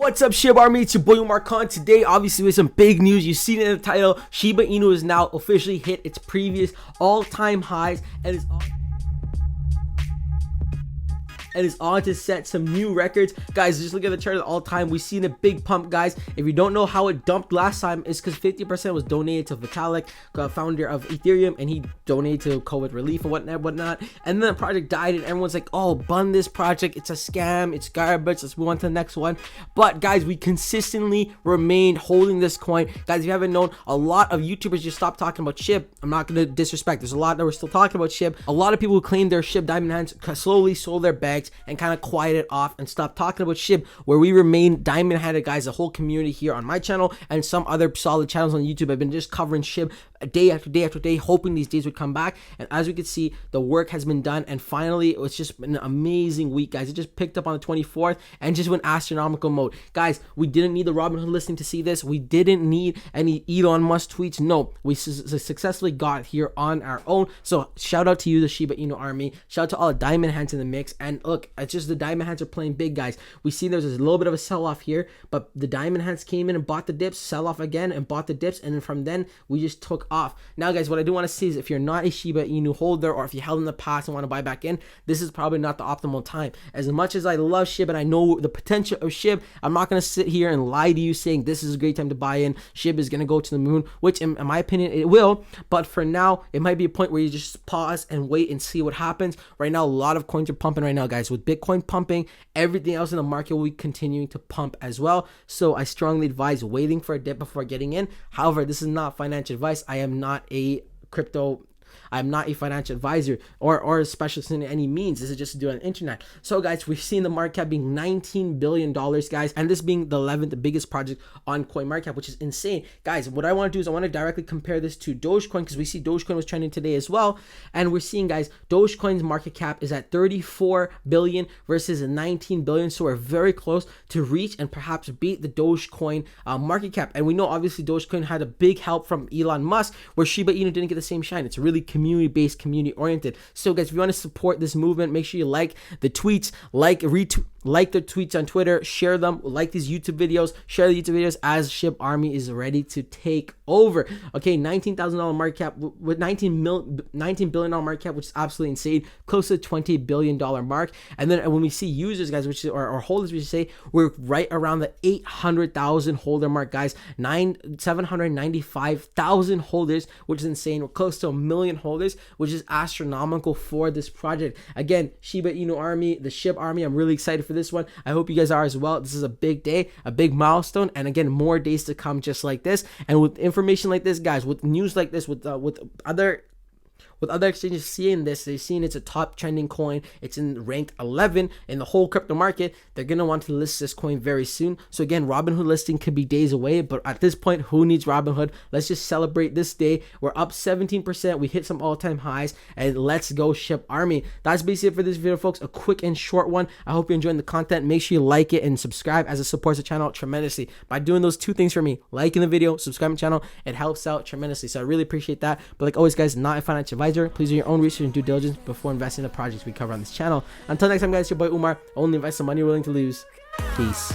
What's up, Shiba Army? It's your boy Umar. Today, obviously, with some big news. You've seen it in the title. Shiba Inu has now officially hit its previous all-time highs and is on to set some new records. Guys, just look at the chart of all time. We've seen a big pump, guys. If you don't know how it dumped last time, it's because 50% was donated to Vitalik, founder of Ethereum, and he donated to COVID relief and whatnot. And then the project died, and everyone's like, oh, bun this project. It's a scam. It's garbage. Let's move on to the next one. But, guys, we consistently remained holding this coin. Guys, if you haven't known, a lot of YouTubers just stopped talking about SHIB. I'm not going to disrespect. There's a lot that we're still talking about SHIB. A lot of people who claim their SHIB diamond hands slowly sold their bags and kind of quieted off and stopped talking about SHIB, where we remain diamond handed, guys. The whole community here on my channel and some other solid channels on YouTube have been just covering SHIB day after day after day, hoping these days would come back. And as we can see, the work has been done, and finally it's just been an amazing week, guys. It just picked up on the 24th and just went astronomical mode, guys. We didn't need the Robinhood listing to see this. We didn't need any Elon Musk tweets. No, we successfully got here on our own. So shout out to you, the Shiba Inu army. Shout out to all the diamond hands in the mix. And look, it's just the diamond hands are playing big, guys. We see there's a little bit of a sell-off here, but the diamond hands came in and bought the dips, sell off again and bought the dips, and then from then we just took off. Now, guys, what I do want to say is, if you're not a Shiba Inu holder, or if you held in the past and want to buy back in, this is probably not the optimal time. As much as I love SHIB and I know the potential of SHIB, I'm not going to sit here and lie to you saying this is a great time to buy in. SHIB is going to go to the moon, which in my opinion it will, but for now it might be a point where you just pause and wait and see what happens. Right now, a lot of coins are pumping right now, guys. With Bitcoin pumping, everything else in the market will be continuing to pump as well. So I strongly advise waiting for a dip before getting in. However, this is not financial advice. I'm not a financial advisor or a specialist in any means. This is just to do on the internet. So, guys, we've seen the market cap being $19 billion, guys, and this being the 11th biggest project on CoinMarketCap, which is insane. Guys, what I want to do is I want to directly compare this to Dogecoin, because we see Dogecoin was trending today as well, and we're seeing, guys, Dogecoin's market cap is at 34 billion versus 19 billion, so we're very close to reach and perhaps beat the Dogecoin market cap. And we know, obviously, Dogecoin had a big help from Elon Musk, where Shiba Inu didn't get the same shine. It's really community-based, community-oriented. So, guys, if you want to support this movement, make sure you like the tweets, retweet, like the tweets on Twitter, share them, like these YouTube videos, share the YouTube videos as SHIB Army is ready to take over. Okay, $19,000 market cap with $19 billion market cap, which is absolutely insane, close to $20 billion mark. And then when we see users, guys, which is, or holders, we should say, we're right around the 800,000 holder mark, guys. 795,000 holders, which is insane. We're close to 1 million holders, which is astronomical for this project. Again, Shiba Inu army, the SHIB army, I'm really excited for this one. I hope you guys are as well. This is a big day, a big milestone, and again, more days to come just like this. And with information like this, guys, with news like this, with other exchanges seeing this, they're seeing it's a top trending coin, it's in ranked 11 in the whole crypto market. They're gonna want to list this coin very soon. So again, Robinhood listing could be days away, but at this point, who needs Robinhood? Let's just celebrate this day. We're up 17%, we hit some all-time highs, and let's go SHIB Army. That's basically it for this video, folks. A quick and short one. I hope you're enjoying the content. Make sure you like it and subscribe, as it supports the channel tremendously. By doing those two things for me, liking the video, subscribing to the channel, it helps out tremendously. So I really appreciate that. But like always, guys, not a financial advisor. Please do your own research and due diligence before investing in the projects we cover on this channel. Until next time, guys, your boy Umar. Only invest the money you're willing to lose. Peace.